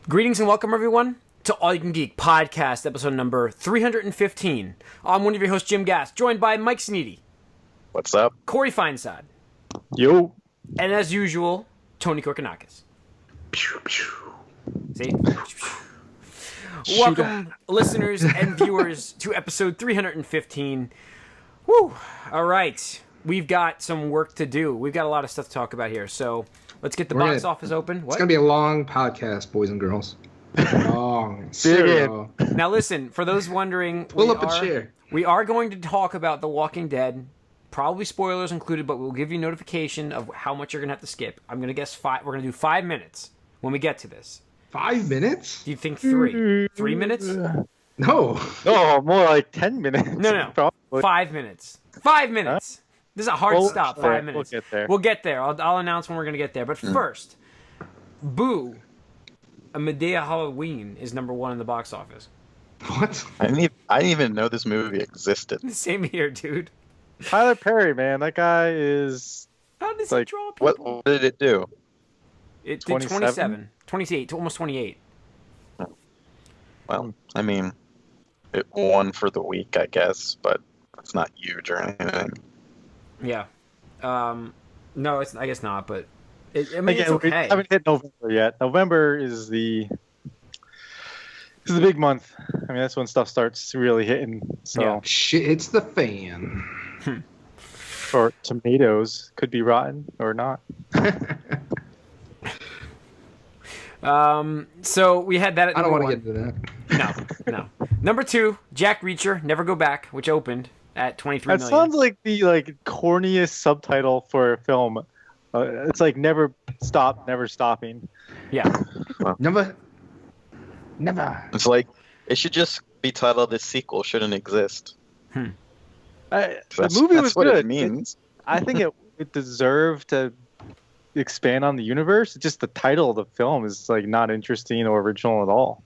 Greetings and welcome, everyone, to All You Can Geek Podcast, episode number 315. I'm one of your hosts, Jim Gass, joined by Mike Sneedy. What's up? Corey Feinsod. Yo. And as usual, Tony Korkanakis. See? Welcome, listeners and viewers, to episode 315. Woo! All right. We've got some work to do. We've got a lot of stuff to talk about here, so let's get the box office open. What? It's going to be a long podcast, boys and girls. Long. Serial. Now listen, for those wondering, Pull up a chair. We are going to talk about The Walking Dead. Probably spoilers included, but we'll give you notification of how much you're going to have to skip. I'm going to guess we're going to do 5 minutes when we get to this. 5 minutes? Do you think 3? 3 minutes? No. No, more like 10 minutes. No. Probably. 5 minutes. 5 minutes. Huh? This is a hard stop. 5 minutes. We'll get there. I'll announce when we're going to get there. But first, Boo, A Medea Halloween is number 1 in the box office. What? I didn't even know this movie existed. Same here, dude. Tyler Perry, man, that guy is. How does he draw people? What did it do? It did 27, 28, almost 28. Well, I mean, it won for the week, I guess, but it's not huge or anything. Yeah. No, I guess not, but it's okay. We haven't hit November yet. November is the big month. I mean, that's when stuff starts really hitting. So Yeah. Shit hits the fan. Or tomatoes could be rotten or not. So we had that at I don't number want to 1. get into that. No. Number 2, Jack Reacher, Never Go Back, which opened at 23 That million. sounds like the corniest subtitle for a film. It's like never stop, never stopping. Yeah. Never. It's like, it should just be titled "This Sequel Shouldn't Exist." The That's movie was what good. it means. I think it deserved to expand on the universe. It's just the title of the film is like not interesting or original at all.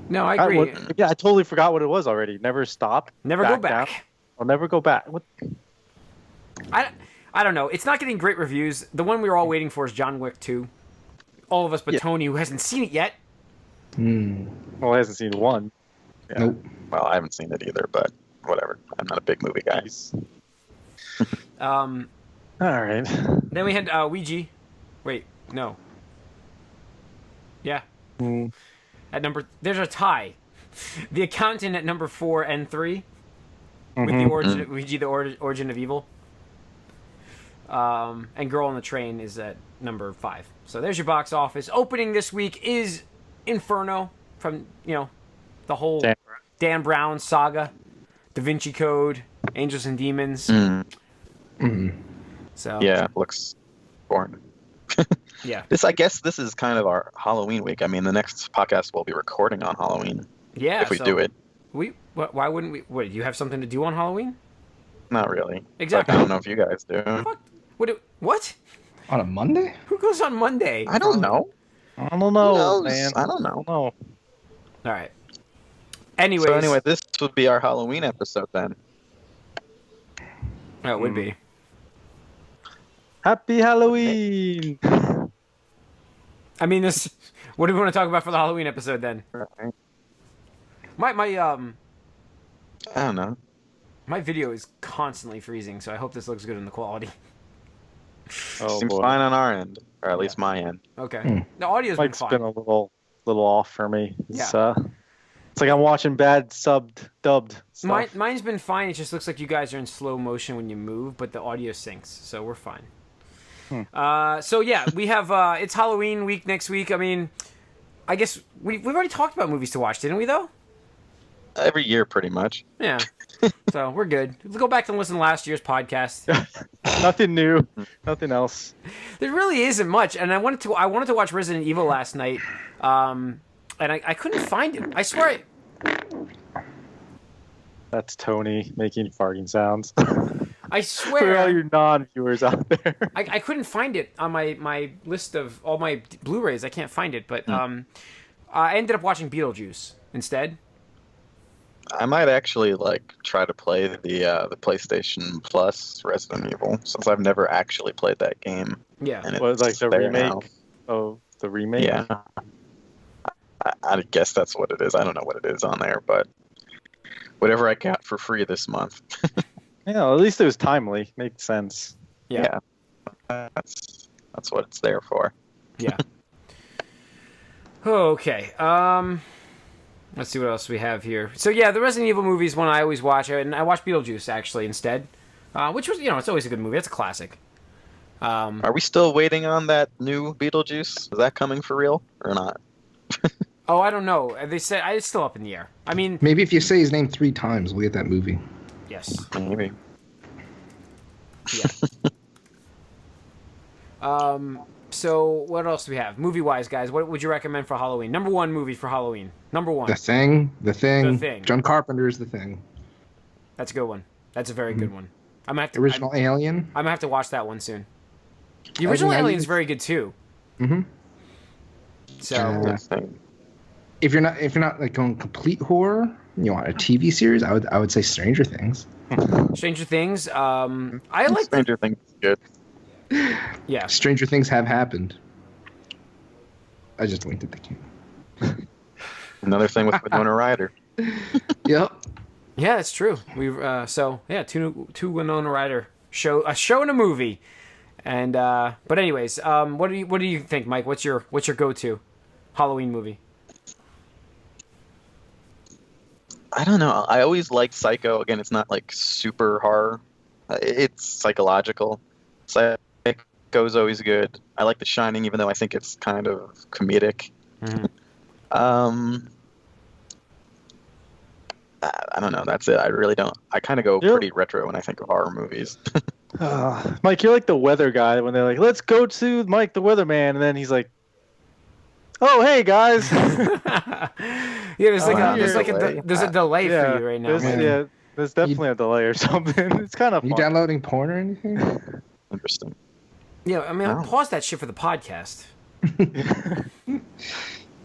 No, I agree. I totally forgot what it was already. Never stop. Never go back. Down. I'll never go back. What? I don't know. It's not getting great reviews. The one we were all waiting for is John Wick 2. All of us but Tony, who hasn't seen it yet. Well, I hasn't seen one. Yeah. Nope. Well, I haven't seen it either, but whatever. I'm not a big movie guy. All right. Then we had Ouija. Wait, no. Yeah. At there's a tie. The Accountant at number 4 and 3. With the origin of Ouija, the origin of evil. And Girl on the Train is at number 5. So there's your box office. Opening this week is Inferno from, the whole Dan Brown saga. Da Vinci Code, Angels and Demons. So Yeah, it looks boring. yeah. I guess this is kind of our Halloween week. I mean, the next podcast we'll be recording on Halloween. Yeah. If we do it. Why wouldn't we? What, you have something to do on Halloween? Not really. Exactly. But I don't know if you guys do. Fuck. What? On a Monday? Who goes on Monday? I don't know. I don't know, Who knows? man. I don't know. All right. Anyways. So anyway, this would be our Halloween episode then. Oh, it would be. Happy Halloween. I mean, what do we want to talk about for the Halloween episode then? Right. My I don't know. my video is constantly freezing, so I hope this looks good in the quality. Oh, Seems boy. fine on our end, or at least my end. Okay. The audio's been Mike's fine. been a little off for me. It's, Yeah. It's like I'm watching bad dubbed stuff. Mine's been fine. It just looks like you guys are in slow motion when you move, but the audio syncs, so we're fine. So yeah, we have it's Halloween week next week. I mean, I guess we've already talked about movies to watch, didn't we? Though. Every year, pretty much. Yeah. So we're good. We'll go back and listen to last year's podcast. Nothing new. Nothing else. There really isn't much, and I wanted to watch Resident Evil last night, and I couldn't find it. I swear. That's Tony making farting sounds. I For swear. all you non-viewers out there. I couldn't find it on my list of all my Blu-rays. I can't find it, but I ended up watching Beetlejuice instead. I might actually try to play the PlayStation Plus Resident Evil, since I've never actually played that game. Yeah. And What, it's like the there remake? now. Oh, the remake? Yeah. I guess that's what it is. I don't know what it is on there, but whatever I got for free this month. Yeah, at least it was timely. Makes sense. Yeah. That's what it's there for. Yeah. Okay. Let's see what else we have here. So yeah, the Resident Evil movie is one I always watch, and I watch Beetlejuice actually instead, which was it's always a good movie. It's a classic. Are we still waiting on that new Beetlejuice? Is that coming for real or not? Oh, I don't know. They said it's still up in the air. I mean, Maybe if you say his name 3 times, we'll get that movie. yes. Maybe. Yeah. So what else do we have? Movie-wise, guys, what would you recommend for Halloween? Number 1 movie for Halloween. Number 1. The Thing. The Thing. John Carpenter's The Thing. That's a good one. That's a very good one. I'm gonna have to, Original Alien. I'm gonna have to watch that one soon. The original Alien's very good too. Mm-hmm. So if you're not like going complete horror, you want a TV series, I would say Stranger Things. Stranger Things. I like Stranger Things is good. Yeah. Stranger Things have happened. I just winked at the camera. Another thing with Winona Ryder. Yep. Yeah, it's true. We've two Winona Ryder a show and a movie, and but anyways, what do you think, Mike? What's your go-to Halloween movie? I don't know. I always liked Psycho. Again, it's not like super horror. It's psychological. Psycho's always good. I like The Shining, even though I think it's kind of comedic. Mm-hmm. I don't know. That's it. I really don't. I kind of go pretty retro when I think of horror movies. Mike, you're like the weather guy when they're like, let's go to Mike the weatherman. And then he's like, oh, hey, guys. Yeah, there's a delay for you right now. There's definitely a delay or something. It's kind of fun. You downloading porn or anything? Interesting. Yeah, I mean, I'll pause that shit for the podcast.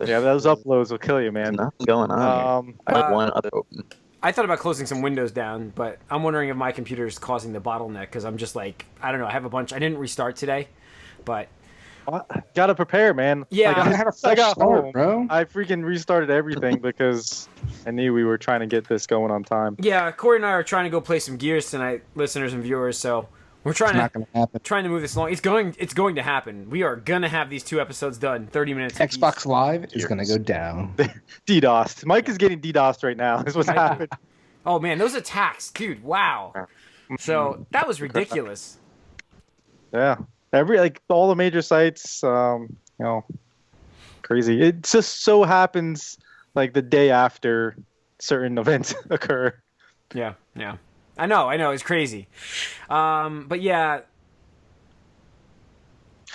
Yeah, those uploads will kill you, man. There's nothing going on here. I have one other open. I thought about closing some windows down, but I'm wondering if my computer is causing the bottleneck because I'm just like, I don't know. I have a bunch. I didn't restart today, but gotta prepare, man. Yeah, I got home, bro. I freaking restarted everything because I knew we were trying to get this going on time. Yeah, Corey and I are trying to go play some Gears tonight, listeners and viewers. So we're trying to move this along. It's going to happen. We are gonna have these 2 episodes done, 30 minutes. Xbox Live is gonna go down. DDoSed. Mike is getting DDoSed right now. Is what's happening. Oh man, those attacks, dude! Wow. So that was ridiculous. Yeah, all the major sites, crazy. It just so happens like the day after certain events occur. Yeah. I know, it's crazy. But yeah.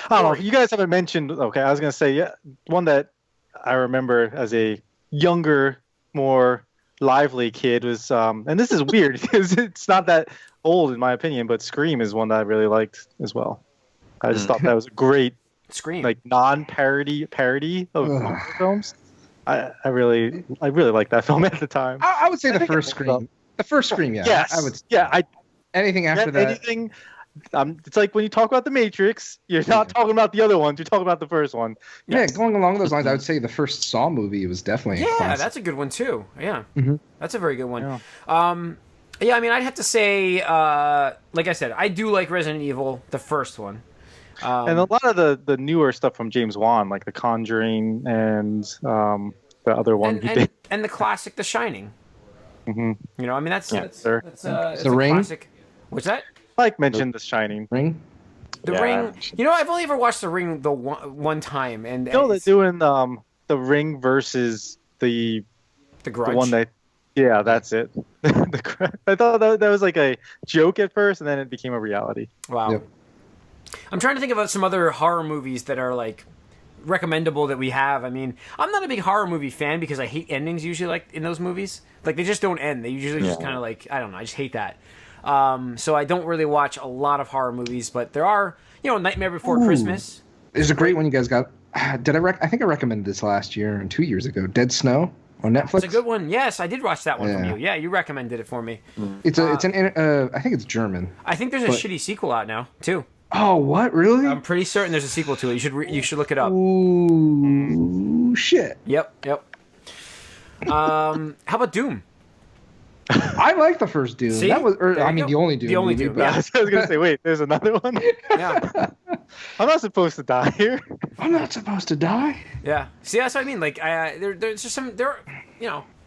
I don't know. You guys haven't mentioned. Okay, I was gonna say one that I remember as a younger, more lively kid was, and this is weird because it's not that old in my opinion, but Scream is one that I really liked as well. I just thought that was a great Scream, like parody of horror films. I really liked that film at the time. I would say the first Scream. The first Scream, yeah. Yes. I would. Yeah. Anything after that. Anything. It's like when you talk about The Matrix, you're not talking about the other ones. You're talking about the first one. Yes. Yeah, going along those lines, I would say the first Saw movie was definitely. Yeah, that's a good one too. Yeah, That's a very good one. Yeah. Yeah, I mean, I'd have to say, like I said, I do like Resident Evil, the first one. And a lot of the newer stuff from James Wan, like The Conjuring and the other one and the classic The Shining. Mm-hmm. You know, I mean, that's The Ring. Classic. What's that? Mike mentioned The Shining. Ring. The Ring. You know, I've only ever watched The Ring the one time, and they're doing The Ring versus the Grudge. The one that. Yeah, that's it. I thought that was like a joke at first, and then it became a reality. Wow. Yep. I'm trying to think about some other horror movies that are like recommendable that we have. I mean, I'm not a big horror movie fan because I hate endings usually, like in those movies. Like they just don't end. They usually just kind of like, I don't know. I just hate that. So I don't really watch a lot of horror movies, but there are, Nightmare Before Christmas. There's a great one you guys got. I think I recommended this last year and 2 years ago. Dead Snow on Netflix. It's a good one. Yes, I did watch that one from you. Yeah, you recommended it for me. I think it's German. I think there's a shitty sequel out now too. Oh, what? Really? I'm pretty certain there's a sequel to it. You should look it up. Ooh, shit. Yep. How about Doom? I like the first Doom. See? That was, or, There I you mean, go. the only Doom. The only movie, Doom, but- yeah. I was gonna say, wait, there's another one. Yeah. I'm not supposed to die here. I'm not supposed to die. Yeah. See, that's what I mean. Like, there's just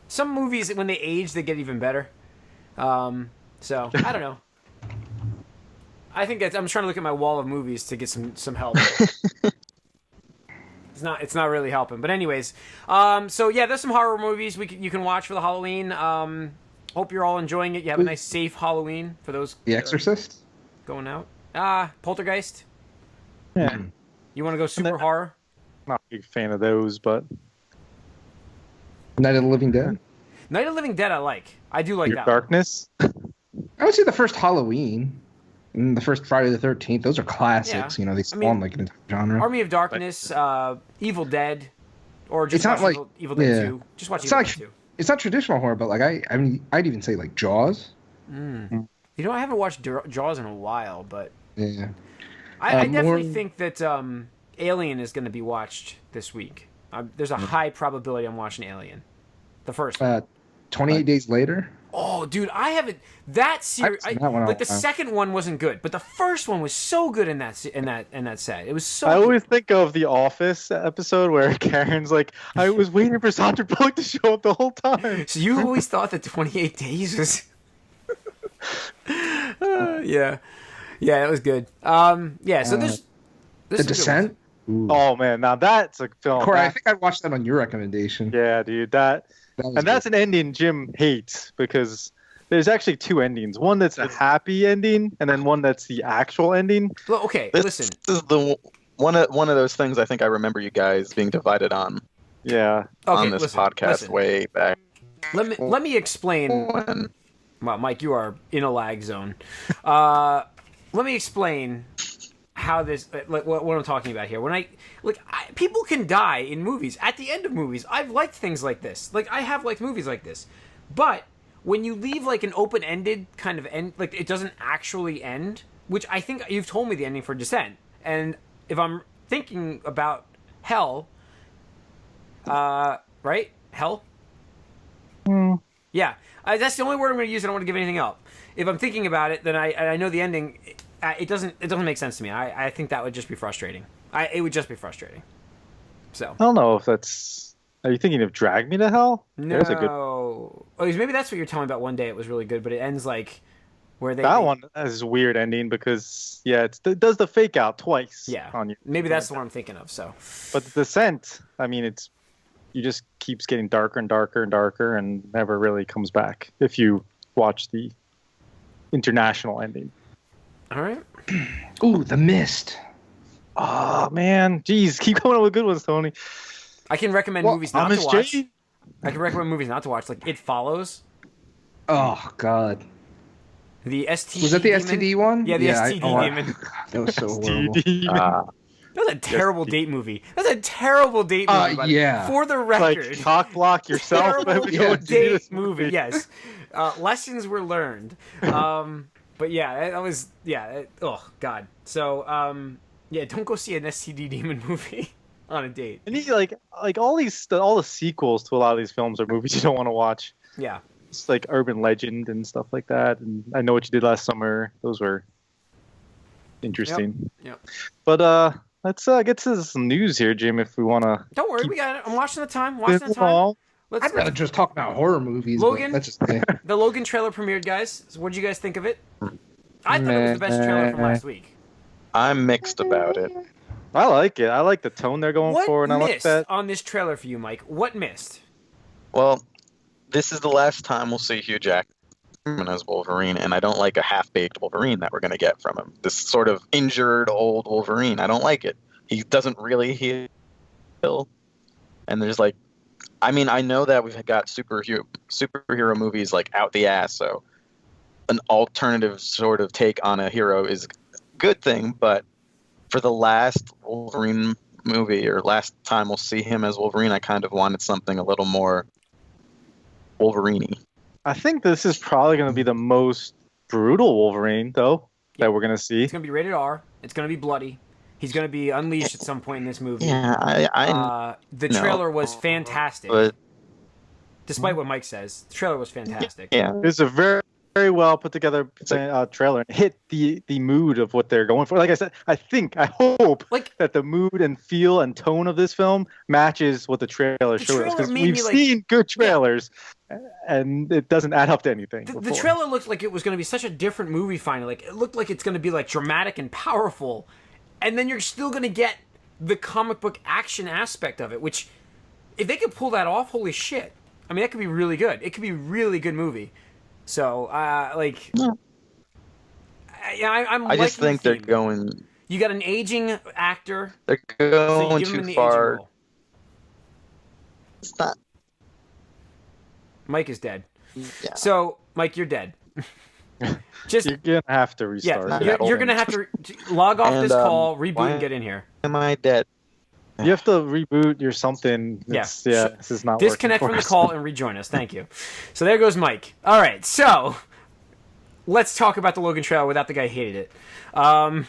some movies when they age, they get even better. So I don't know. I think I'm trying to look at my wall of movies to get some help. It's not really helping. But anyways, so yeah, there's some horror movies you can watch for the Halloween. Hope you're all enjoying it. You have a nice, safe Halloween for those. The Exorcist. Going out. Poltergeist. Yeah, You want to go super horror? not a big fan of those, but Night of the Living Dead. Night of the Living Dead, I do like Your that. Darkness. I would say the first Halloween and the first Friday the 13th. Those are classics. Yeah. You know, they spawn like an entire genre. Army of Darkness, Evil Dead, or just It's not watch like- Evil Dead yeah. 2. Just watch It's Evil not Dead 2. It's not traditional horror, but like I mean, I'd even say like Jaws. You know, I haven't watched Jaws in a while, but Yeah. I definitely more- think that Alien is going to be watched this week. There's a high probability I'm watching Alien, the first one. 28 Days Later. Oh, dude, I haven't that series. seen that one in a Like the while. second one wasn't good, but the first one was so good in that set. It was so. I good. always think of the Office episode where Karen's like, "I was waiting for Sandra Bullock to show up the whole time." So you always thought that 28 Days was. Yeah, it was good. Yeah. So there's The some good Descent. Ooh. Oh man, now that's a film. Corey, I That- think I watched that on your recommendation. yeah, dude, that That was and that's good. an ending Jim hates because there's actually two endings. One that's a happy ending, and then one that's the actual ending. Well, okay, This listen. is the one of those things I think I remember you guys being divided on Yeah, Okay, this listen, podcast listen. way back Let me explain. when. Well, Mike, you are in a lag zone. Let me explain how this, like, what I'm talking about here. When people can die in movies. At the end of movies, I've liked things like this. Like, I have liked movies like this. But when you leave like an open-ended kind of end, like it doesn't actually end, which I think you've told me the ending for Descent. And if I'm thinking about Hell, right? Hell? Yeah, that's the only word I'm going to use. I don't want to give anything up. If I'm thinking about it, then I know the ending. It doesn't make sense to me. I think that would just be frustrating. It would just be frustrating. So I don't know if that's. Are you thinking of Drag Me to Hell? no. There's a good. Oh, maybe that's what you're telling me about. One day it was really good, but it ends like where they. That one has a weird ending because it does the fake out twice. Yeah. On you. Maybe that's the one I'm thinking of. So. But the Descent, I mean, you just keeps getting darker and darker and darker and never really comes back if you watch the international ending. All right. Ooh, The Mist. Oh man, jeez, keep coming up with good ones, Tony. I can recommend Well, movies not Thomas to watch. J. I can recommend movies not to watch, like It Follows. Oh God. The STD. Was that the demon. STD one? Yeah, the STD demon. God, that was so horrible. That was a terrible date movie. That's a terrible date movie. by the- yeah. For the Like record. cock block yourself. Terrible every time you see date this movie. Yes. Lessons were learned. But yeah, that was oh God. So don't go see an STD demon movie on a date. And you like all the sequels to a lot of these films are movies you don't want to watch. Yeah. It's like Urban Legend and stuff like that. And I Know What You Did Last Summer. Those were interesting. Yep. But let's get to some news here, Jim. If we want to. Don't worry, we got it. I'm watching the time. Watching the time. Let's, I'd rather just talk about horror movies. Logan? But that's just me. the Logan trailer premiered, guys. So what did you guys think of it? I thought it was the best trailer from last week. I'm mixed about it. I like it. I like the tone they're going What for, and I like missed that. on this trailer for you, Mike? What missed? Well, this is the last time we'll see Hugh Jackman as Wolverine, and I don't like a half-baked Wolverine that we're going to get from him. This sort of injured old Wolverine. I don't like it. He doesn't really heal. And there's like, I mean, I know that we've got superhero movies like out the ass, so an alternative sort of take on a hero is a good thing, but for the last Wolverine movie, or last time we'll see him as Wolverine, I kind of wanted something a little more Wolverine-y. I think this is probably going to be the most brutal Wolverine, though, that we're going to see. It's gonna be rated R. It's gonna be bloody. He's going to be unleashed at some point in this movie. Yeah, the trailer was fantastic. But despite what Mike says, the trailer was fantastic. yeah, It's a very, very well put together trailer and hit the mood of what they're going for. Like I said, I hope that the mood and feel and tone of this film matches what the trailer shows us. Because we've seen good trailers, and it doesn't add up to anything. The trailer looked like it was going to be such a different movie finally. Like, it looked like it's going to be like dramatic and powerful. And then you're still going to get the comic book action aspect of it, which, if they could pull that off, holy shit. I mean, that could be really good. It could be a really good movie. So, I'm I just think they're going... You got an aging actor. They're going so too far. It's not... Mike is dead. Yeah. So, Mike, you're dead. Just you're gonna have to restart. Yeah, you're gonna have to log off this call, reboot, and get in here. Am I dead? You have to reboot your something. This is not disconnect working from the call and rejoin us. Thank you. So there goes Mike. All right, so let's talk about the Logan trailer without the guy hated it. I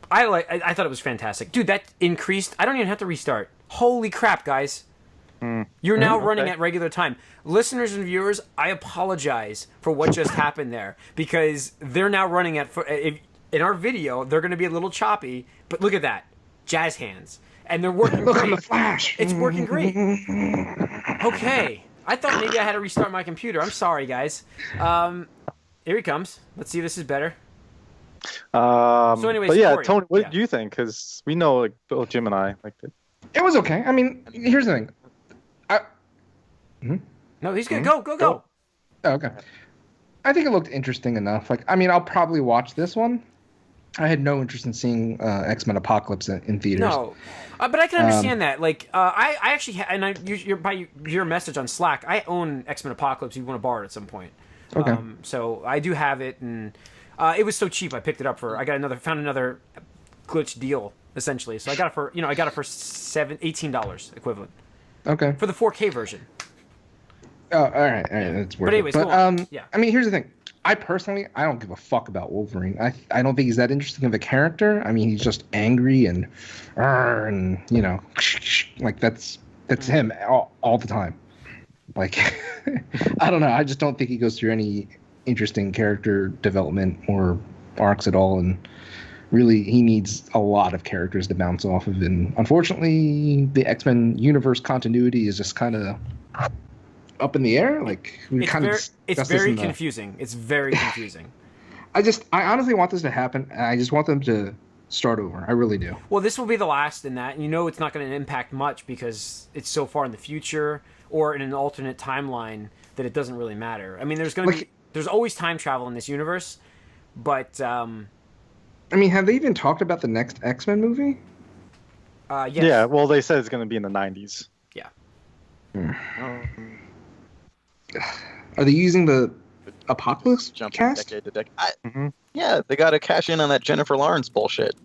thought it was fantastic, dude. That increased. I don't even have to restart. Holy crap, guys! You're now running at regular time. Listeners and viewers, I apologize for what just happened there, because they're now running at... in our video, they're going to be a little choppy, but look at that. Jazz hands. And they're working Look great. on the flash. It's working great. Okay. I thought maybe I had to restart my computer. I'm sorry, guys. Here he comes. Let's see if this is better. So anyways, but yeah, Corey, Tony, what do you think? Because we know, like, both Jim and I liked it. It was okay. I mean, here's the thing. No, he's good. Go. Oh, okay. I think it looked interesting enough. Like, I mean, I'll probably watch this one. I had no interest in seeing X-Men Apocalypse in theaters. No, but I can understand that. Like, I actually, by your message on Slack, I own X-Men Apocalypse. You want to borrow it at some point. Okay. So I do have it, and it was so cheap. I picked it up found another glitch deal essentially. So I got it for $18 equivalent. Okay. For the 4K version. Oh, all right, that's worth But anyways, it. go on. Yeah. I mean, here's the thing. I don't give a fuck about Wolverine. I don't think he's that interesting of a character. I mean, he's just angry and you know, like that's him all the time. Like, I don't know. I just don't think he goes through any interesting character development or arcs at all. And really, he needs a lot of characters to bounce off of. And unfortunately, the X-Men universe continuity is just kind of up in the air. Like, it's very confusing. It's very confusing. I honestly want this to happen, and I just want them to start over. I really do. Well, this will be the last in that, and you know it's not going to impact much because it's so far in the future or in an alternate timeline that it doesn't really matter. I mean, there's always time travel in this universe, but I mean, have they even talked about the next X-Men movie? Yes. Yeah, well, they said it's going to be in the 90s. Yeah. Are they using the Apocalypse Jumping cast? decade to decade. Yeah, they got to cash in on that Jennifer Lawrence bullshit.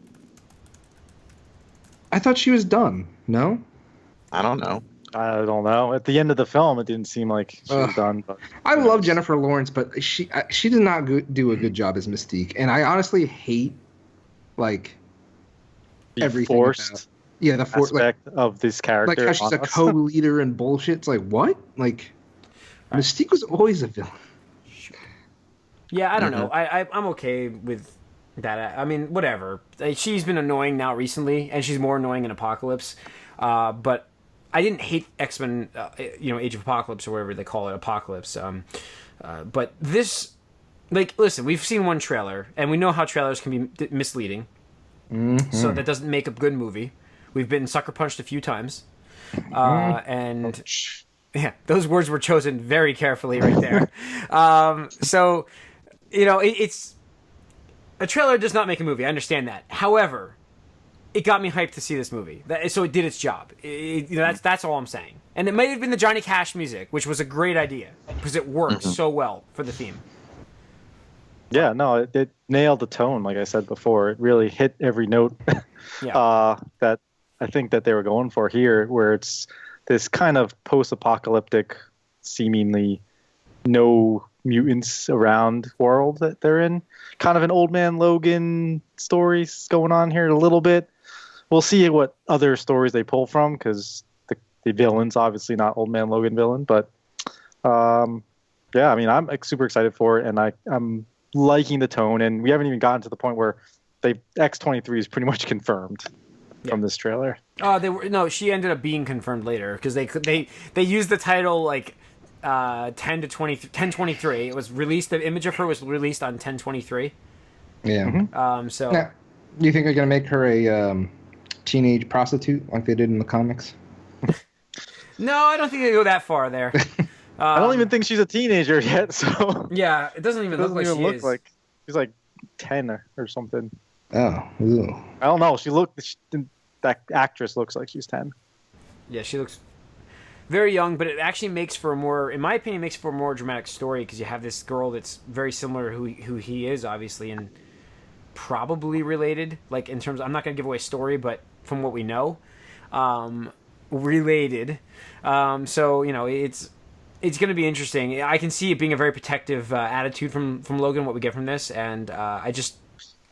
I thought she was done. No? I don't know. I don't know. At the end of the film, it didn't seem like she was done. But I love Jennifer Lawrence, but she does not do a good job as Mystique, and I honestly hate like everything. Forced the aspect of this character. Like how she's a co-leader and bullshit. It's like, what? Like, Mystique was always a villain. Yeah, I don't know. I'm okay with that. I mean, whatever. She's been annoying now recently, and she's more annoying in Apocalypse. But I didn't hate X-Men, Age of Apocalypse or whatever they call it, Apocalypse. But this, like, listen, we've seen one trailer, and we know how trailers can be misleading. So that doesn't make a good movie. We've been sucker punched a few times. And yeah, those words were chosen very carefully right there. So, it's a trailer does not make a movie. I understand that. However, it got me hyped to see this movie. So it did its job. That's all I'm saying. And it might have been the Johnny Cash music, which was a great idea because it worked so well for the theme. Yeah, no, it nailed the tone. Like I said before, it really hit every note that I think that they were going for here, where it's this kind of post-apocalyptic, seemingly no mutants around world that they're in. Kind of an Old Man Logan stories going on here a little bit. we'll see what other stories they pull from, because the villain's obviously not Old Man Logan villain, but yeah, I mean, I'm super excited for it, and I'm liking the tone, and we haven't even gotten to the point where X-23 is pretty much confirmed from this trailer. She ended up being confirmed later because they used the title like 10/23. It was released. The image of her was released on 10/23. Yeah. So, now, do you think they're gonna make her a teenage prostitute like they did in the comics? No, I don't think they go that far there. I don't even think she's a teenager yet. So yeah, it doesn't even look like she is. Like she's like 10 or something. Oh, ew. I don't know. That actress looks like she's 10. Yeah, she looks very young, but it actually makes for a more, in my opinion, makes for a more dramatic story because you have this girl that's very similar who he is, obviously, and probably related. Like in terms, I'm not going to give away a story, but from what we know, related. So it's going to be interesting. I can see it being a very protective attitude from Logan. What we get from this, and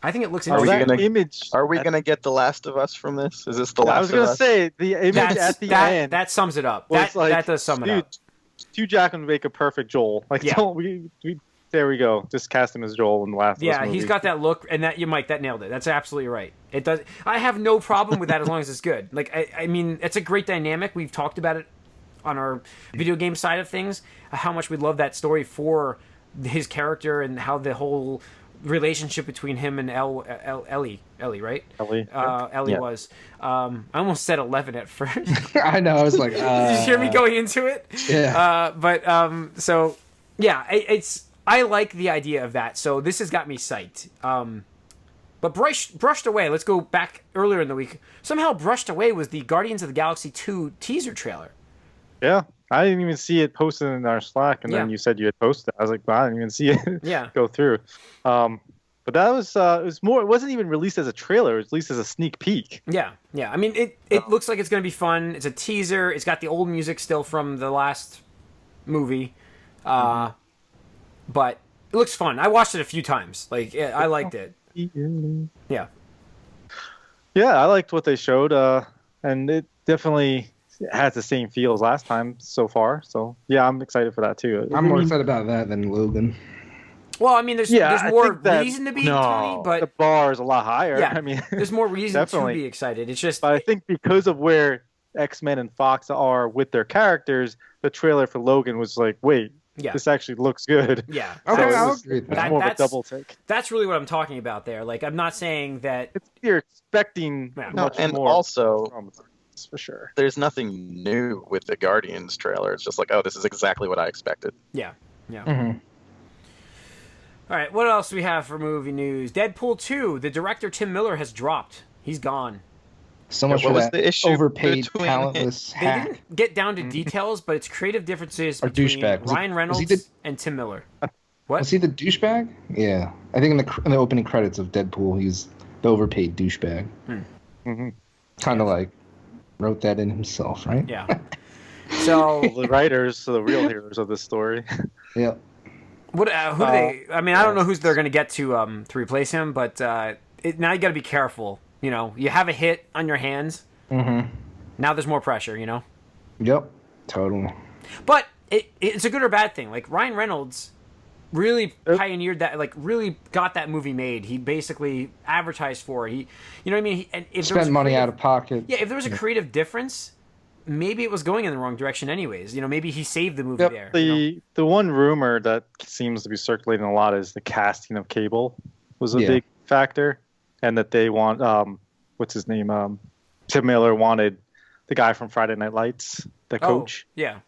I think it looks interesting. Are we gonna get The Last of Us from this? Is this The Last of Us? I was gonna say the image at the end. That sums it up. That does sum it up. Hugh Jackman would make a perfect Joel. Like, there we go. Just cast him as Joel in The Last of Us movie. He's got that look, and Mike, that nailed it. That's absolutely right. It does. I have no problem with that as long as it's good. Like, I mean, it's a great dynamic. We've talked about it on our video game side of things, how much we love that story for his character and how the whole relationship between him and Ellie, right? Ellie was. I almost said 11 at first. I know. I was like, did you hear me going into it? Yeah. So yeah, I like the idea of that. So this has got me psyched. But brushed away. Let's go back earlier in the week. Somehow brushed away was the Guardians of the Galaxy 2 teaser trailer. Yeah. I didn't even see it posted in our Slack, and then you said you had posted it. I was like, well, I didn't even see it go through. But that was it was more. It wasn't even released as a trailer. It was released as a sneak peek. Yeah. I mean, it looks like it's going to be fun. It's a teaser. It's got the old music still from the last movie, but it looks fun. I watched it a few times. Like, I liked it. Yeah. Yeah, I liked what they showed, and it definitely has the same feel as last time so far. So yeah, I'm excited for that too. I'm more excited about that than Logan. Well, I mean, there's more reason to be, Tony, but the bar is a lot higher. Yeah, I mean, there's more reason to be excited. It's just, but I think because of where X-Men and Fox are with their characters, the trailer for Logan was like, wait, this actually looks good. Yeah. Okay, so it's more of a double take. That's really what I'm talking about there. Like, I'm not saying that you're expecting much and more. Also, for sure, there's nothing new with the Guardians trailer. It's just like, oh, this is exactly what I expected. Yeah. Mm-hmm. All right, what else do we have for movie news? Deadpool 2, the director Tim Miller has dropped. He's gone. So much what for was that the issue overpaid, between talentless They hack. didn't get down to details, but it's creative differences Or between douchebag. Ryan Reynolds and Tim Miller. What? Was he the douchebag? Yeah. I think in the opening credits of Deadpool, he's the overpaid douchebag. Mm-hmm. Kind of like wrote that in himself, right? Yeah. So the writers are the real heroes of this story. Yeah. What? Who do they? I mean, I don't know who's they're going to get to replace him, but now you got to be careful. You know, you have a hit on your hands. Mm-hmm. Now there's more pressure. You know. Yep. Totally. But it's a good or bad thing. Like, Ryan Reynolds really pioneered that. Like, really got that movie made. He basically advertised for it. He, you know what I mean? And if spent money out of pocket. Yeah. If there was a creative difference, maybe it was going in the wrong direction anyways. You know, maybe he saved the movie there. The one rumor that seems to be circulating a lot is the casting of Cable was a big factor, and that they want what's his name? Tim Miller wanted the guy from Friday Night Lights, the coach. Yeah.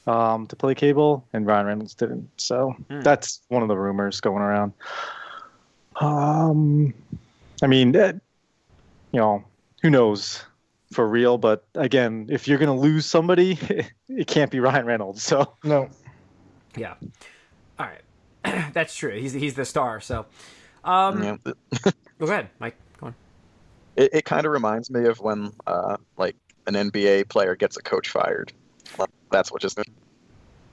To play Cable, and Ryan Reynolds didn't. So that's one of the rumors going around. I mean, you know, who knows for real? But again, if you're gonna lose somebody, it can't be Ryan Reynolds. So No. Yeah. All right. That's true. He's the star. So, Yeah. go ahead, Mike. Go on. It kind of reminds me of when like an NBA player gets a coach fired. That's what just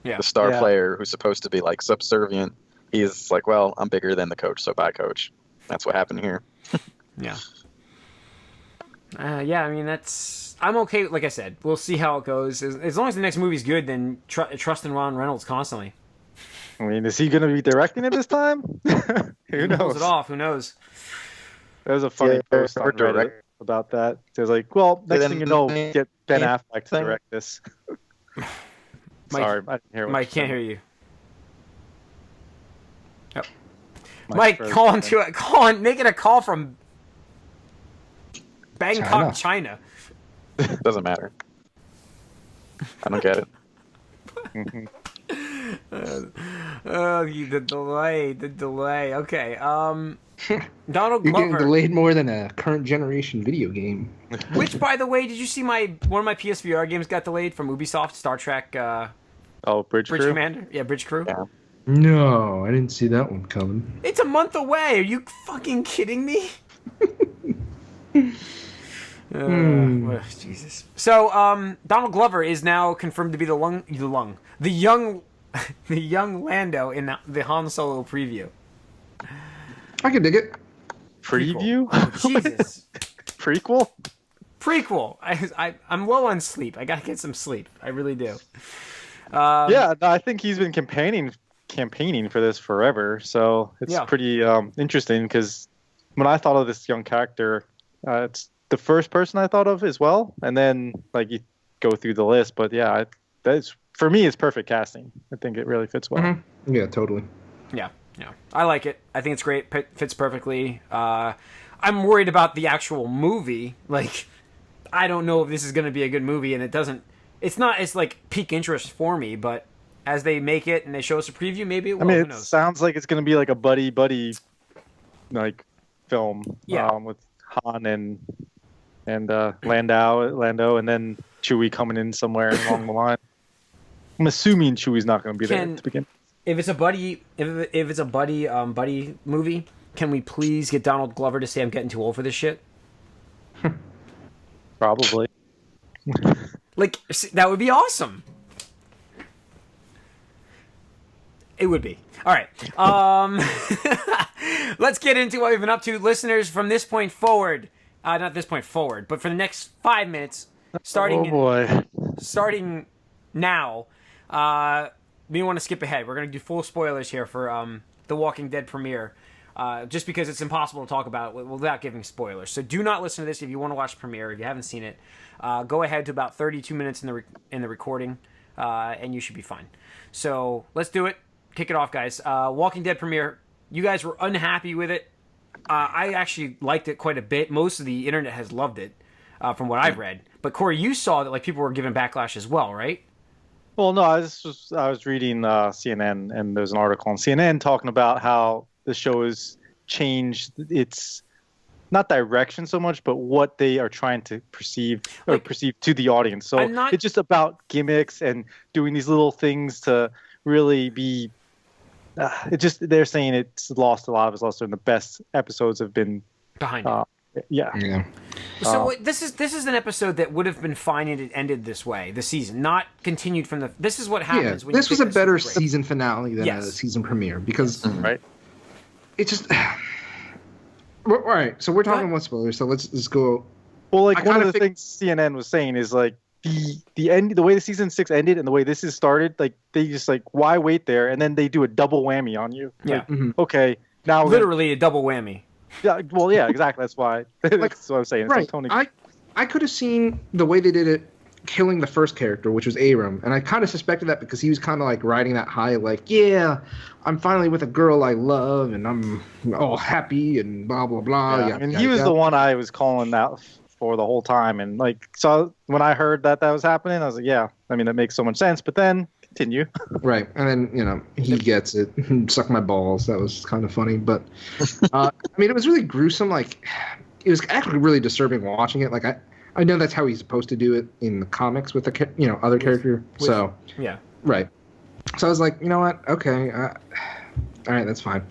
the star player who's supposed to be like subservient. He's like, well, I'm bigger than the coach, so bye, coach. That's what happened here. Yeah. Yeah, I mean I'm okay. Like I said, we'll see how it goes. As long as the next movie's good, then trust in Ron Reynolds constantly. I mean, is he going to be directing it this time? Who He pulls knows? it off. Who knows? There was a funny post on Reddit about that. It was like, well, next thing you know, get Ben Affleck to direct this. Sorry, I didn't hear what Mike, you can't said. hear you. Yep. Mike, making a call from Bangkok, China. Doesn't matter. I don't get it. The delay. Okay. Donald You're getting Glover. delayed more than a current generation video game. Which, by the way, did you see one of my PSVR games got delayed from Ubisoft? Star Trek. Bridge Crew? Commander. Yeah, Bridge Crew. Yeah. No, I didn't see that one coming. It's a month away. Are you fucking kidding me? Jesus. So, Donald Glover is now confirmed to be the young Lando in the Han Solo preview. I can dig it. Preview? Oh, Jesus. Prequel? I'm low on sleep. I gotta get some sleep. I really do. Yeah, no, I think he's been campaigning for this forever. So it's pretty interesting because when I thought of this young character, it's the first person I thought of as well. And then like you go through the list, but yeah, that's for me, it's perfect casting. I think it really fits well. Mm-hmm. Yeah, totally. Yeah. I like it. I think it's great. Fits perfectly. I'm worried about the actual movie. Like, I don't know if this is going to be a good movie, and it's like peak interest for me, but as they make it and they show us a preview, maybe it will. I mean, Who it knows? sounds like it's going to be like a buddy like film. Yeah. With Han and Lando, and then Chewie coming in somewhere along the line. I'm assuming Chewie's not going to be there to begin. If it's a buddy, buddy movie, can we please get Donald Glover to say I'm getting too old for this shit? Probably. Like, that would be awesome. It would be. All right. Let's get into what we've been up to. Listeners, from this point forward, not this point forward, but for the next 5 minutes, starting now, we want to skip ahead. We're going to do full spoilers here for the Walking Dead premiere, just because it's impossible to talk about it without giving spoilers. So do not listen to this if you want to watch the premiere. If you haven't seen it, go ahead to about 32 minutes in the recording, and you should be fine. So let's do it. Kick it off, guys. Walking Dead premiere. You guys were unhappy with it. I actually liked it quite a bit. Most of the internet has loved it, from what I've read. But Corey, you saw that like people were giving backlash as well, right? Well, no, I was reading CNN, and there's an article on CNN talking about how the show has changed its not direction so much, but what they are trying to perceive to the audience. So it's just about gimmicks and doing these little things to really be. They're saying it's lost a lot of its luster, and the best episodes have been behind it. Yeah. So this is an episode that would have been fine if it ended this way, the season, not continued from the. This is what happens. Yeah, when this you was a take better super break. season finale than a season premiere because right. It just. All right, so we're talking about spoilers. So let's go. Well, like one of the things CNN was saying is like the end, the way the season 6 ended, and the way this is started. Like they just like why wait there, and then they do a double whammy on you. Yeah. Like, okay. Now literally a double whammy. Yeah, well, yeah, exactly. That's why. That's what I'm saying. It's Right. like Tony. I could have seen the way they did it, killing the first character, which was Aram, and I kind of suspected that because he was kind of like riding that high, like, yeah, I'm finally with a girl I love, and I'm all happy, and blah blah blah. Yeah, and he was the one I was calling out for the whole time, and like, so when I heard that was happening, I was like, yeah, I mean, that makes so much sense. But then continue. Right, and then he gets it. Suck my balls. That was kind of funny, but I mean, it was really gruesome. Like, it was actually really disturbing watching it. Like, I know that's how he's supposed to do it in the comics with the other character. So yeah, right. So I was like, you know what? Okay, all right, that's fine.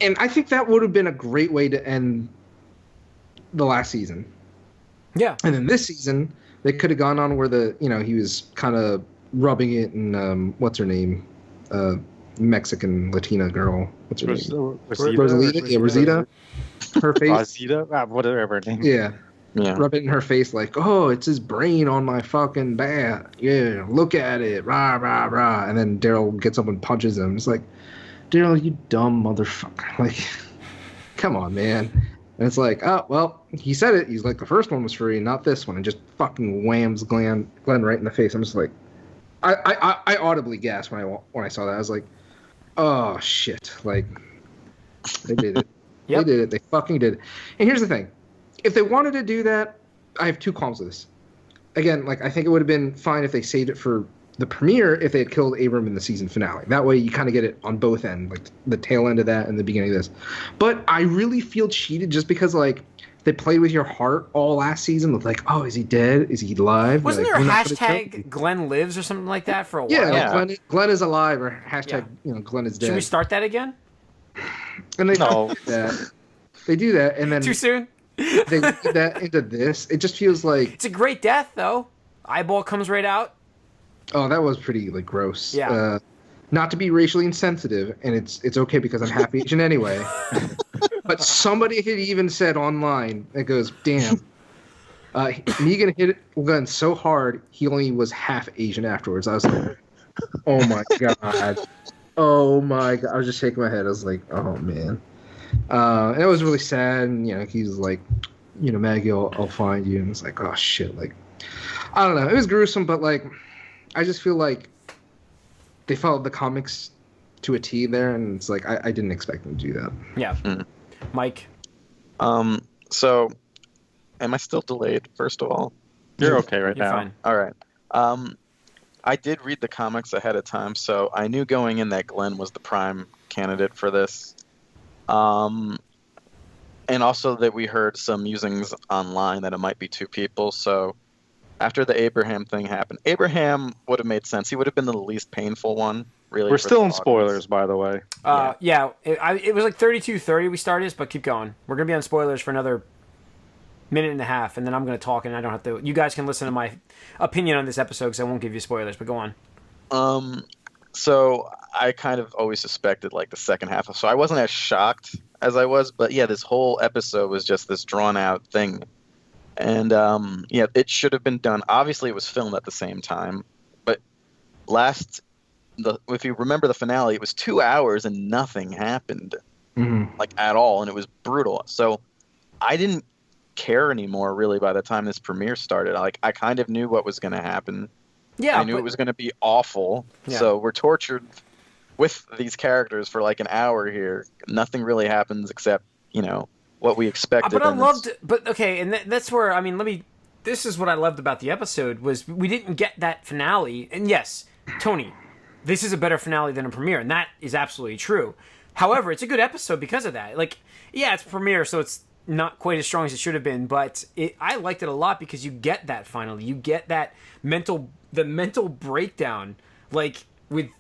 And I think that would have been a great way to end the last season. Yeah, and then this season they could have gone on where he was kind of rubbing it in what's her name, Mexican Latina girl. What's her name? Rosita. Rosalita. Yeah, Rosita. Her face. Rosita, whatever her name. Yeah, rub it in her face like, oh, it's his brain on my fucking bat. Yeah, look at it. Rah, rah, rah. And then Daryl gets up and punches him. It's like, Daryl, you dumb motherfucker. Like, come on, man. And it's like, oh, well, he said it. He's like, the first one was free, not this one. And just fucking whams Glenn right in the face. I'm just like, I audibly gasped when I saw that. I was like, oh, shit. Like, they did it. Yep. They did it. They fucking did it. And here's the thing. If they wanted to do that, I have two qualms with this. Again, like, I think it would have been fine if they saved it for the premiere if they had killed Abram in the season finale. That way you kind of get it on both ends, like the tail end of that and the beginning of this. But I really feel cheated just because, like, they played with your heart all last season with, like, oh, is he dead? Is he alive? Wasn't like, there a hashtag Glenn lives or something like that for a while? Yeah. Glenn is alive or hashtag, Glenn is dead. Should we start that again? And they No. do that. They do that, and then Too soon? they lead that into this. It just feels like, It's a great death, though. Eyeball comes right out. oh, that was pretty, like, gross. Yeah. Not to be racially insensitive, and it's okay because I'm half Asian anyway. But somebody had even said online, it goes, damn, Negan hit Glenn so hard, he only was half Asian afterwards. I was like, oh my god. Oh my god. I was just shaking my head. I was like, oh man. And it was really sad, and, he's like, Maggie, I'll find you. And it's like, oh shit. Like, I don't know. It was gruesome, but, like, I just feel like they followed the comics to a T there, and it's like I didn't expect them to do that. Yeah. Mike? So, am I still delayed, first of all? You're okay right You're now. fine. All right. I did read the comics ahead of time, so I knew going in that Glenn was the prime candidate for this. And also that we heard some musings online that it might be two people, so after the Abraham thing happened, Abraham would have made sense. He would have been the least painful one, really. We're for still the in audience. spoilers, by the way. Yeah. It was like 32:30 we started, but keep going. We're going to be on spoilers for another minute and a half, and then I'm going to talk, and I don't have to... You guys can listen to my opinion on this episode, because I won't give you spoilers, but go on. So I kind of always suspected, like, the second half. So I wasn't as shocked as I was, but yeah, this whole episode was just this drawn-out thing. And, yeah, it should have been done. Obviously, it was filmed at the same time, but if you remember the finale, it was 2 hours and nothing happened, like, at all, and it was brutal. So I didn't care anymore, really, by the time this premiere started. Like, I kind of knew what was going to happen. Yeah, I knew it was going to be awful. Yeah. So we're tortured with these characters for like an hour here. Nothing really happens except, what we expected. But I loved... But, okay, and that's where... I mean, this is what I loved about the episode, was we didn't get that finale. And yes, Tony, this is a better finale than a premiere, and that is absolutely true. However, it's a good episode because of that. Like, yeah, it's a premiere, so it's not quite as strong as it should have been, but I liked it a lot because you get that finally. You get that mental breakdown, like with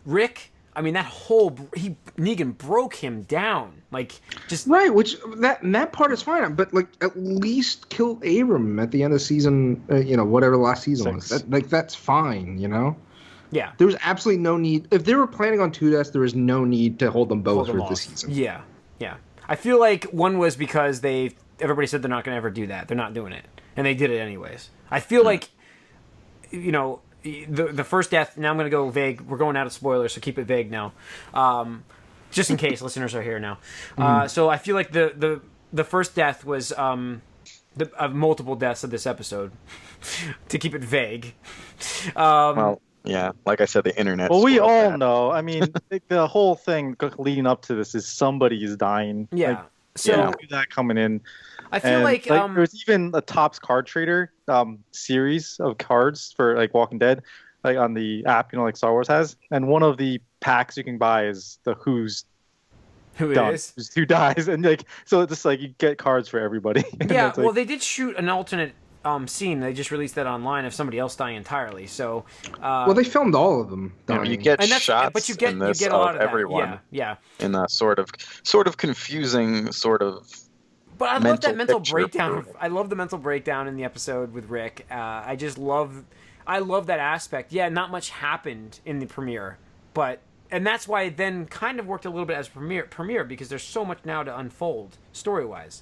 Rick. I mean, that whole Negan broke him down, like just right. Which that part is fine, but like at least kill Abram at the end of season, whatever the last season was. That's fine, Yeah, there was absolutely no need. If they were planning on 2 deaths, there was no need to hold them both for this season. Yeah. I feel like one was because everybody said they're not going to ever do that. They're not doing it, and they did it anyways. I feel like, the first death. Now I'm going to go vague. We're going out of spoilers, so keep it vague now, just in case listeners are here now. So I feel like the first death was of multiple deaths of this episode. To keep it vague. Well, yeah, like I said, the internet. Well, we spoiled all that. know. I mean, the whole thing leading up to this is somebody is dying. Yeah. Like, So you knew that coming in. I feel like there was even a Topps Card Trader series of cards for like Walking Dead, like on the app, like Star Wars has, and one of the packs you can buy is the who it is. who dies, and like so it's just like you get cards for everybody. Yeah, It's like, well, they did shoot an alternate scene. They just released that online of somebody else dying entirely. So, well, they filmed all of them. You get and that's, shots but you get in this a lot of everyone that. Yeah. in a sort of confusing sort of. But I love that mental picture breakdown. for- I love the mental breakdown in the episode with Rick. I love that aspect. Yeah, not much happened in the premiere, and that's why it then kind of worked a little bit as premiere because there's so much now to unfold story wise.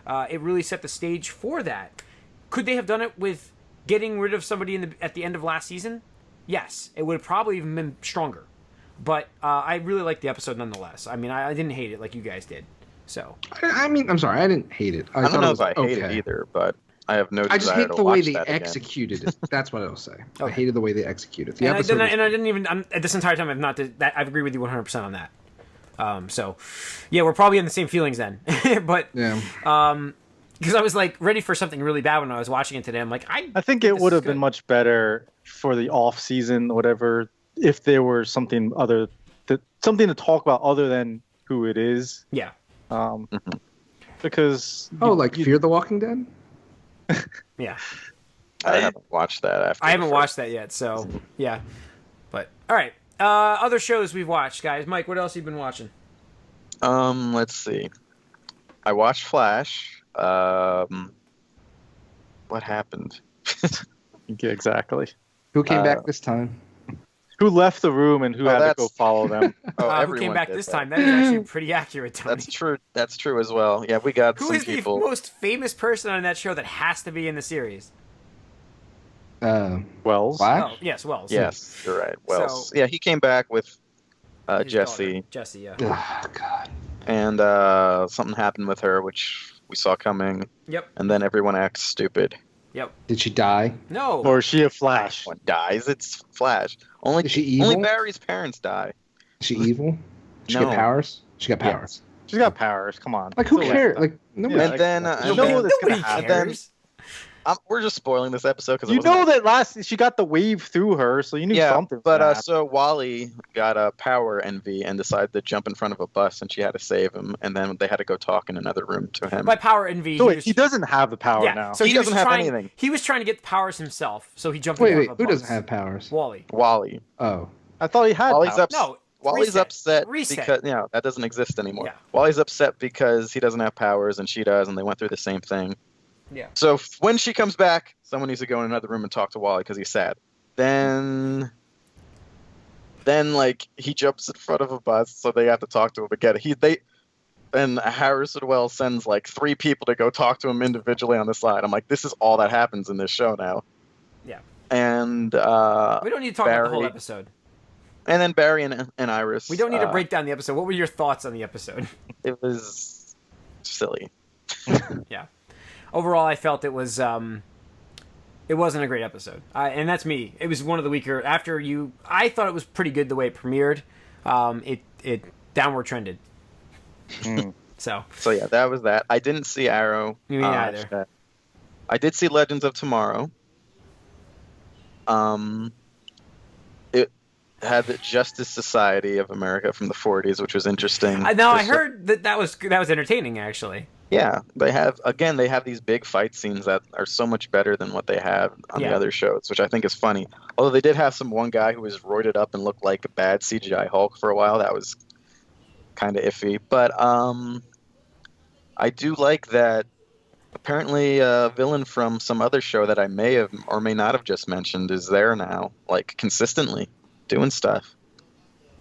it really set the stage for that. Could they have done it with getting rid of somebody at the end of last season? Yes, it would have probably even been stronger. But I really liked the episode nonetheless. I mean, I didn't hate it like you guys did. So I mean, I'm sorry, I didn't hate it. I don't know if I okay. hate it either, but I have no desire I just hate to the way watch they that again. executed it. That's what I'll say. I Okay. hated the way they executed it. The and I episode didn't even. This entire time, I've agreed with you 100% on that. So, yeah, we're probably in the same feelings then. But yeah. because I was like ready for something really bad when I was watching it today. I'm like, I think it would have been much better for the off season, whatever, if there were something something to talk about other than who it is. Yeah. Because like Fear the Walking Dead? Yeah. I haven't watched that. After I haven't watched that yet, so yeah. But all right, other shows we've watched, guys. Mike, what else have you been watching? Let's see. I watched Flash. What happened? Yeah, exactly. Who came back this time? Who left the room and who had to go follow them? Who everyone came back did this that. time? That is actually pretty accurate, Tony. That's true. That's true as well. Yeah, we got Who some is people. the most famous person on that show that has to be in the series? Wells. Flash? Oh, yes, Wells. Yes, you're right. Well, So- yeah, he came back with His Jesse, daughter. Jesse, yeah. Oh, God. and something happened with her, which we saw coming, Yep. and then everyone acts stupid. Yep. Did she die? No. Or is she a Flash? One dies. It's Flash. Only Is she evil? Only Barry's parents die. Is she evil? She No. get powers? She got powers. She's got powers. Come on. Like, who So, cares? Like, nobody. And then you know that's gonna Nobody happen. cares. we're just spoiling this episode because You know that she got the wave through her, so you knew something. but so Wally got a power envy and decided to jump in front of a bus, and she had to save him, and then they had to go talk in another room to him. By power envy, so wait, he doesn't have the power yeah, now. So He was doesn't have trying, anything. He was trying to get the powers himself, so he jumped in Wait, front wait. of a Who bus. doesn't have powers? Wally. Wally. Oh. I thought he had Wally's powers. No. Wally's Reset. upset Reset. because that doesn't exist anymore. Yeah. Wally's upset because he doesn't have powers and she does, and they went through the same thing. Yeah. So when she comes back, someone needs to go in another room and talk to Wally because he's sad. Then like he jumps in front of a bus, so they have to talk to him again. And Harrison Wells sends like 3 people to go talk to him individually on the side. I'm like, this is all that happens in this show now. Yeah. And We don't need to talk about the whole Barry- episode. and then Barry and Iris. We don't need to break down the episode. What were your thoughts on the episode? It was silly. Yeah. Overall, I felt it was it wasn't a great episode, and that's me. It was one of the weaker. I thought it was pretty good the way it premiered. It downward trended. So yeah, that was that. I didn't see Arrow. Me neither. I did see Legends of Tomorrow. It had the Justice Society of America from the 40s, which was interesting. I heard that was entertaining actually. Yeah, they have these big fight scenes that are so much better than what they have on the other shows, which I think is funny. Although they did have one guy who was roided up and looked like a bad CGI Hulk for a while. That was kind of iffy. But I do like that apparently a villain from some other show that I may have or may not have just mentioned is there now, like consistently doing stuff,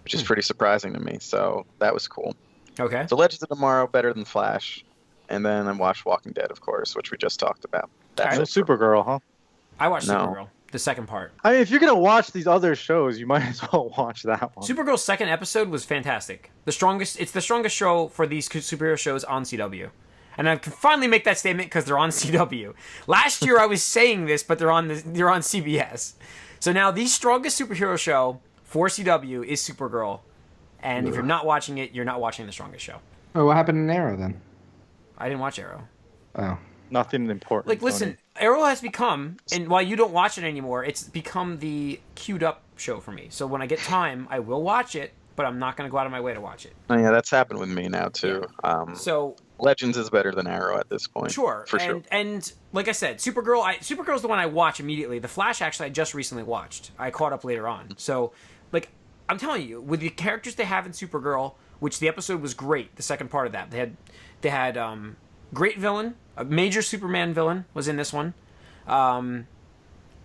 which is pretty surprising to me. So that was cool. Okay. So Legends of Tomorrow better than Flash. And then I watched Walking Dead, of course, which we just talked about. That's No it. Supergirl, huh? I watched No. Supergirl, the second part. I mean, if you're gonna watch these other shows, you might as well watch that one. Supergirl's second episode was fantastic. It's the strongest show for these superhero shows on CW. And I can finally make that statement because they're on CW. Last year I was saying this, but they're on CBS. So now the strongest superhero show for CW is Supergirl. And if you're not watching it, you're not watching the strongest show. Oh, what happened in Arrow then? I didn't watch Arrow. Oh. Nothing important. Like, listen, Arrow has become, and while you don't watch it anymore, it's become the queued up show for me. So when I get time, I will watch it, but I'm not going to go out of my way to watch it. Oh, yeah, that's happened with me now, too. So Legends is better than Arrow at this point. sure, For sure. And like I said, Supergirl's the one I watch immediately. The Flash, actually, I just recently watched. I caught up later on. So, like, I'm telling you, with the characters they have in Supergirl, which the episode was great, the second part of that, they had great villain, a major Superman villain was in this one.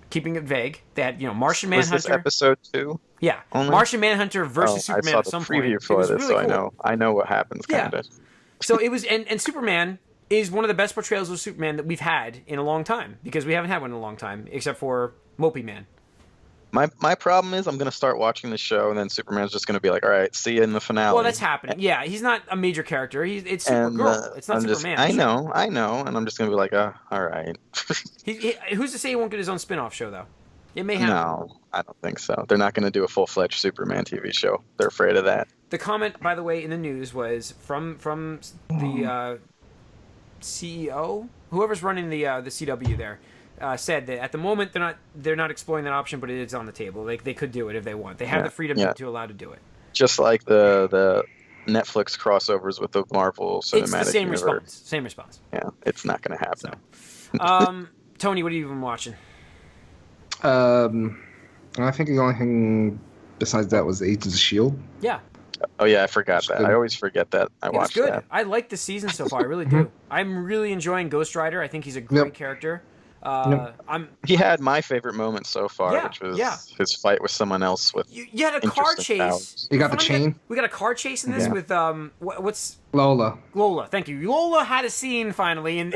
Keeping it vague, they had Martian Manhunter. Was this episode 2? Yeah, only? Martian Manhunter versus Superman I saw at the some preview point. for It was this, really so cool. I know what happens, kind of. So it was, and Superman is one of the best portrayals of Superman that we've had in a long time, because we haven't had one in a long time, except for Mopey Man. My problem is I'm going to start watching the show, and then Superman's just going to be like, all right, see you in the finale. Well, that's happening. Yeah, he's not a major character. It's Supergirl. It's not Superman. I know. And I'm just going to be like, all right. Who's to say he won't get his own spin-off show, though? It may happen. No, I don't think so. They're not going to do a full-fledged Superman TV show. They're afraid of that. The comment, by the way, in the news was from the CEO, whoever's running the CW there, said that at the moment they're not exploring that option, but it is on the table. Like they could do it if they want. They have the freedom to allow to do it. Just like the Netflix crossovers with the Marvel Cinematic It's the same Universe. response. Same response. Yeah, it's not going to happen. So, Tony, what have you been watching? I think the only thing besides that was Agents of S.H.I.E.L.D. Yeah. Oh yeah, I forgot that. Good. I always forget that. I It's watched good. that. I like the season so far. I really do. I'm really enjoying Ghost Rider. I think he's a great character. He had my favorite moment so far, Yeah, which was yeah. his fight with someone else with You had a car interesting chase. powers. You got the chain? We got a car chase in this Yeah. with what's Lola. Lola. Thank you. Lola had a scene finally in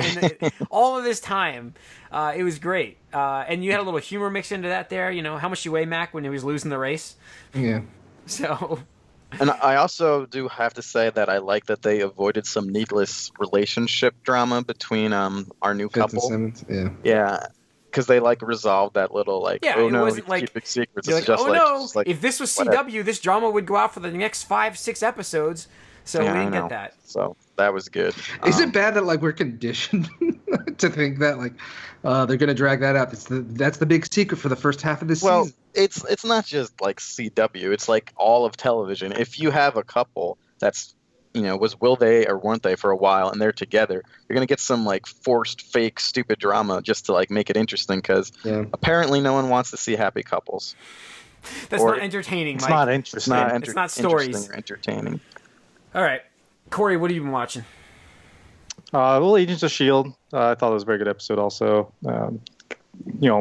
all of this time. It was great. And you had a little humor mixed into that there. You know, how much you weigh, Mac, when he was losing the race? Yeah. So... And I also do have to say that I like that they avoided some needless relationship drama between our new Fifth and couple. Seventh. Yeah. Yeah, because they like resolved that little like, Yeah, oh it no, wasn't we like- keep big secrets. You're It's like, just oh like, no! just like If this was whatever. CW, this drama would go out for the next 5-6 episodes. So Yeah, we I didn't know. get that. So that was good. Is it bad that like we're conditioned to think that like they're gonna drag that out? That's the big secret for the first half of this Well, season. it's not just like CW. It's like all of television. If you have a couple that's will they or weren't they for a while and they're together, you're gonna get some like forced fake stupid drama just to like make it interesting because apparently no one wants to see happy couples. That's Or- not entertaining, It's Mike. not It's interesting. not, It's not stories. interesting or entertaining. All right. Corey, what have you been watching? Well, Agents of S.H.I.E.L.D. I thought it was a very good episode also.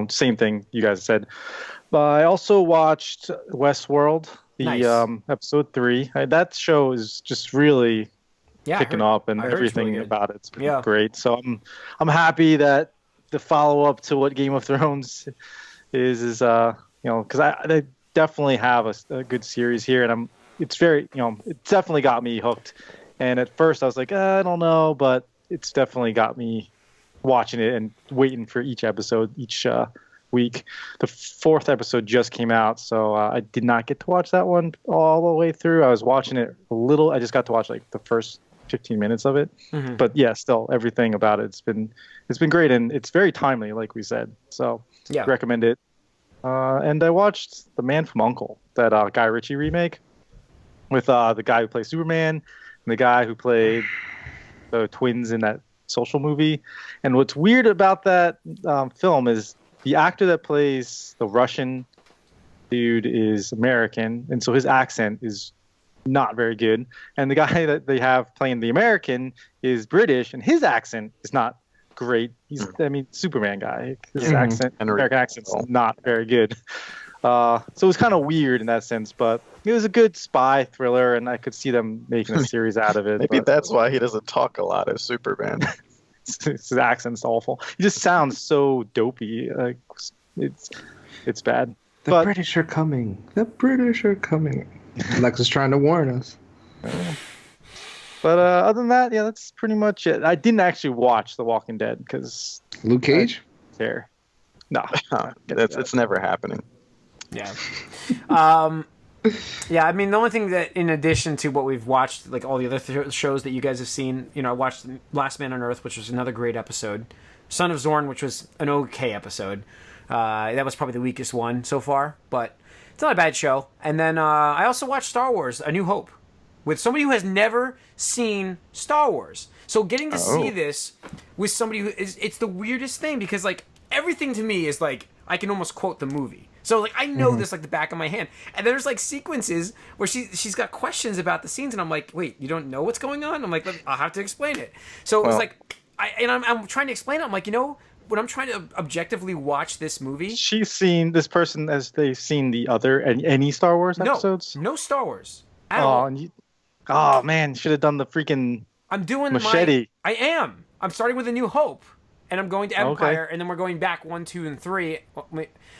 Same thing you guys said. I also watched Westworld, Nice. episode 3. That show is just really Yeah, picking up, and I heard it's everything really good. about it's been Yeah. great. So I'm happy that the follow up to what Game of Thrones is because they definitely have a good series here, and it's very it definitely got me hooked. And at first I was like, I don't know, but it's definitely got me watching it and waiting for each episode each week. The 4th episode just came out, so I did not get to watch that one all the way through. I was watching it a little. I just got to watch like the first 15 minutes of it. Mm-hmm. But yeah, still everything about it's been great, and it's very timely, like we said. So Yeah. recommend it. And I watched The Man from U.N.C.L.E., that Guy Ritchie remake with the guy who plays Superman and the guy who played the twins in that Social movie. And what's weird about that film is the actor that plays the Russian dude is American, and so his accent is not very good. And the guy that they have playing the American is British, and his accent is not great. He's, Superman guy. His accent, American accent's not very good. So it was kind of weird in that sense, but it was a good spy thriller, and I could see them making a series out of it. Maybe but that's why he doesn't talk a lot as Superman. his accent's awful. He just sounds so dopey. Like it's bad. The British are coming. The British are coming. Lex is trying to warn us. But other than that, yeah, that's pretty much it. I didn't actually watch The Walking Dead because Luke Cage? there. No, It's never happening. Yeah. Yeah, I mean, the only thing that, in addition to what we've watched, like all the other shows that you guys have seen, I watched Last Man on Earth, which was another great episode. Son of Zorn, which was an okay episode. That was probably the weakest one so far, but it's not a bad show. And then I also watched Star Wars: A New Hope with somebody who has never seen Star Wars. So getting to see this with somebody who it's the weirdest thing because like everything to me is like I can almost quote the movie. So like I know this like the back of my hand. And there's like sequences where she's got questions about the scenes and I'm like, wait, you don't know what's going on? I'm like, I'll have to explain it. So it was like I'm trying to explain it. I'm like, when I'm trying to objectively watch this movie, she's seen this person as they've seen the other any Star Wars episodes. No Star Wars at all. Oh man, should have done the freaking I'm doing machete. I am. I'm starting with A New Hope, and I'm going to Empire, and then we're going back 1, 2, and 3.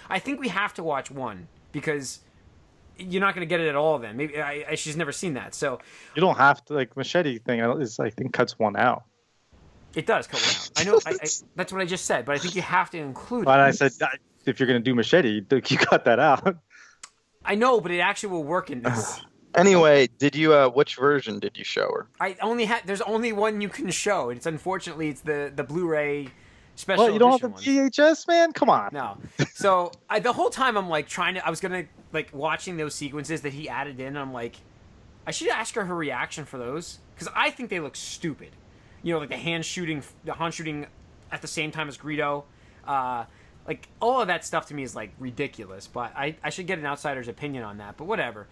I think we have to watch 1 because you're not going to get it at all. Then maybe she's never seen that, so You don't have to, like, machete thing is, I think, cuts one out. it does cut 1 out. I know. That's what I just said, but I think you have to include But it. I said, if you're going to do machete, you cut that out. I know, but it actually will work in this. Anyway, did you which version did you show her? I only had. There's only one you can show. It's unfortunately it's the Blu-ray special. Well, you don't have the edition one. VHS, man? Come on. No. So the whole time I'm like I was gonna like watching those sequences that he added in. And I'm like, I should ask her reaction for those because I think they look stupid. You know, like the Han shooting at the same time as Greedo. Like all of that stuff to me is like ridiculous. But I should get an outsider's opinion on that. But whatever.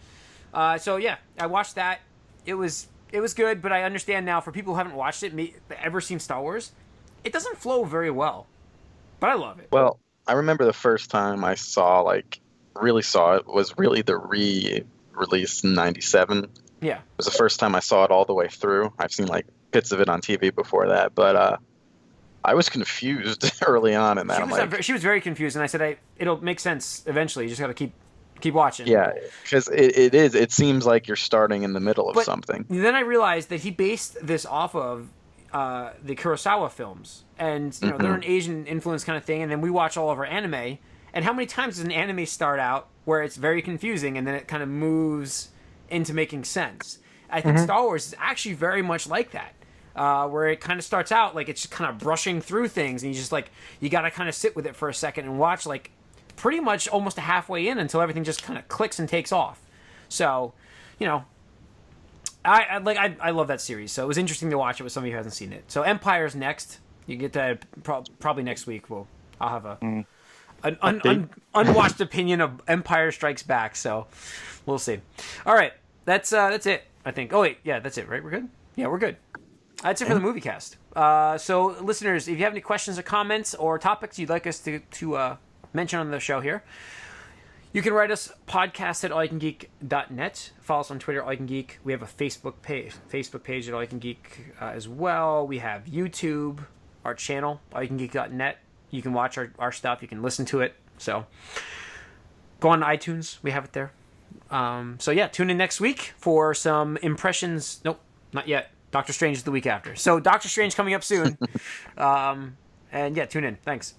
So yeah, I watched that. It was good, but I understand now for people who haven't watched it, ever seen Star Wars, it doesn't flow very well. But I love it. Well, I remember the first time I really saw it was really the re-release in '97. Yeah. It was the first time I saw it all the way through. I've seen like bits of it on TV before that, but I was confused early on in that. She was very confused, and I said, it'll make sense eventually. You just got to keep watching. Yeah, because it seems like you're starting in the middle of something. Then I realized that he based this off of the Kurosawa films, and they're an Asian influence kind of thing. And then we watch all of our anime, and how many times does an anime start out where it's very confusing, and then it kind of moves into making sense? I think Star Wars is actually very much like that, where it kind of starts out like it's just kind of brushing through things, and you got to kind of sit with it for a second and watch like pretty much almost halfway in until everything just kind of clicks and takes off. So, I love that series. So it was interesting to watch it with somebody who hasn't seen it. So Empire's next. You get that probably next week. I'll have an unwatched opinion of Empire Strikes Back. So we'll see. All right, that's it. I think. Oh wait, yeah, that's it. Right, we're good. Yeah, we're good. That's it for the Moviecast. So listeners, if you have any questions or comments or topics you'd like us to mention on the show here, you can write us podcast at allyoucangeek.net. Follow us on Twitter, allyoucangeek. We have a Facebook page at allyoucangeek as well. We have YouTube, our channel, allyoucangeek.net. You can watch our stuff. You can listen to it. So go on iTunes. We have it there. So yeah, tune in next week for some impressions. Nope, not yet. Doctor Strange is the week after. So Doctor Strange coming up soon. And yeah, tune in. Thanks.